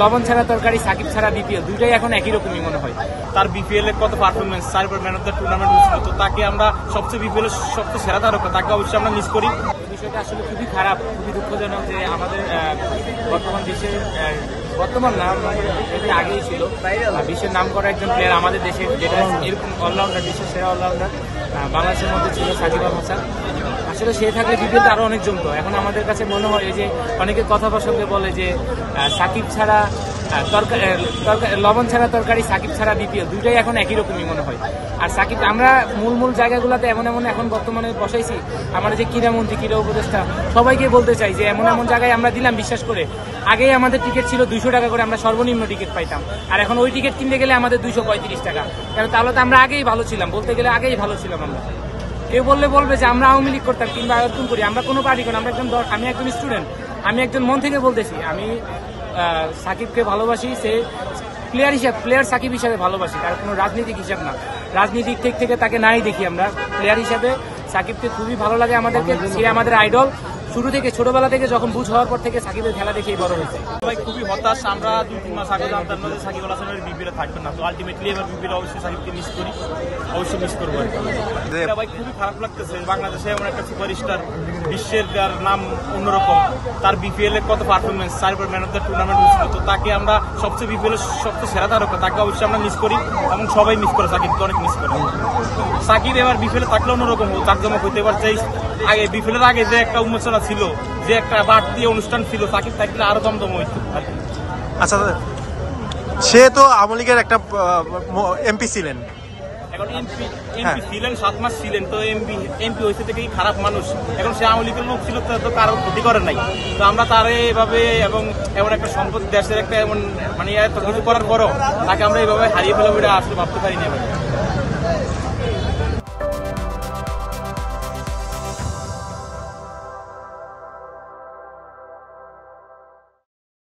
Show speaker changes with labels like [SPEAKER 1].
[SPEAKER 1] লবণ ছাড়া তরকারি, সাকিব ছাড়া বিপিএল দুইটাই এখন একই রকমই মনে হয়।
[SPEAKER 2] তার বিপিএল এর কত পারফরমেন্স, তারপর ম্যান অফ দ্য টুর্নামেন্ট ছিল, তো তাকে আমরা সবচেয়ে বিপিএল এর সবচেয়ে সেরা তারকা, তাকে অবশ্যই আমরা মিস করি।
[SPEAKER 1] বিষয়টা আসলে খুবই খারাপ, খুবই দুঃখজনক যে আমাদের বর্তমান দেশের বর্তমান নাম এর আগেই ছিল বিশ্বের নাম করা একজন প্লেয়ার আমাদের দেশে, যেটা এরকম অলরাউন্ডার, বিশ্বের সেরা অলরাউন্ডার বাংলাদেশের মধ্যে ছিল সাকিব আল হাসান। আসলে সে থাকলে বিপিএলটা আরো অনেক জমতো। এখন আমাদের কাছে মনে হয় যে অনেকে কথা প্রসঙ্গে বলে যে সাকিব ছাড়া তরকারি, লবণ ছাড়া তরকারি, সাকিব ছাড়া বিপিএল দুইটাই এখন একই রকমই মনে হয়। আর সাকিব আমরা মূল জায়গাগুলোতে এমন এখন বর্তমানে বসাইছি, আমরা যে ক্রীড়ামন্ত্রী, ক্রীড়া উপদেষ্টা সবাইকে বলতে চাই যে এমন জায়গায় আমরা দিলাম বিশ্বাস করে। আগেই আমাদের টিকিট ছিল 200 টাকা করে, আমরা সর্বনিম্ন টিকিট পাইতাম, আর এখন ওই টিকিট কিনতে গেলে আমাদের 235 টাকা। কারণ তাহলে তো আমরা আগেই ভালো ছিলাম, বলতে গেলে আগেই ভালো ছিলাম আমরা। কেউ বলবে যে আমরা আওয়ামী লীগ করতাম কিংবা আয়োজন করি, আমরা কোনো পার্টি করি, আমরা আমি একজন স্টুডেন্ট, আমি একজন মন থেকে বলতেছি, আমি সাকিবকে ভালোবাসি। সে প্লেয়ার সাকিব হিসাবে ভালোবাসি, তার কোনো রাজনৈতিক হিসাব না। রাজনীতিক দিক থেকে তাকে নাই দেখি আমরা, প্লেয়ার হিসাবে সাকিবকে খুবই ভালো লাগে আমাদেরকে। সে আমাদের আইডল শুরু থেকে, ছোটবেলা থেকে, যখন বুঝ হওয়ার পর থেকে সাকিবের খেলা দেখেই বড় হয়েছে।
[SPEAKER 2] ভাই খুবই হতাশ, আমরা 2-3 মাস আগে জানতাম না যে সাকিব আল হাসানের বিপিএল থাকবেন না, তো আলটিমেটলি এবার বিপিএল অবশ্যই সাকিবকে মিস করি, অবশ্যই মিস করবো। ভাই খুবই খারাপ লাগতেছে, বাংলাদেশে এমন একটা সুপারস্টার, বিশ্বের যার নাম অন্যরকম, তার বিপিএল এর কত পারফরমেন্স, তারপর ম্যান অফ দ্য টুর্নামেন্ট ছিল, তো তাকে আমরা সবচেয়ে বিপিএল এর সবচেয়ে সেরা তারকা, তাকে অবশ্যই আমরা মিস করি এবং সবাই মিস করে, সাকিবকে অনেক মিস করে। সাকিব এবার বিপিএল থাকলে অন্যরকম জাকজমক হইতে পারছে। আগে বিপিএল এর আগে যে একটা উন্মোচনা ছিল, যে একটা বাড়তি অনুষ্ঠান ছিল, সাকিব থাকলে আরো দমদম হইতো।
[SPEAKER 3] আচ্ছা, সে তো আওয়ামী লীগের একটা এমপি ছিলেন,
[SPEAKER 2] এখন এমপি ছিলেন, 7 মাস ছিলেন, তো এমপি হয়েছে থেকেই খারাপ মানুষ। এখন সে আওয়ামী লীগের লোক ছিল, তো কারো ক্ষতি করে নাই, তো আমরা তারে এভাবে এবং এমন একটা সম্পদ, দেশের একটা এমন মানে এত কিছু করার পরও তাকে আমরা এইভাবে হারিয়ে ফেলাবো, এটা আসলে ভাবতে পারিনি।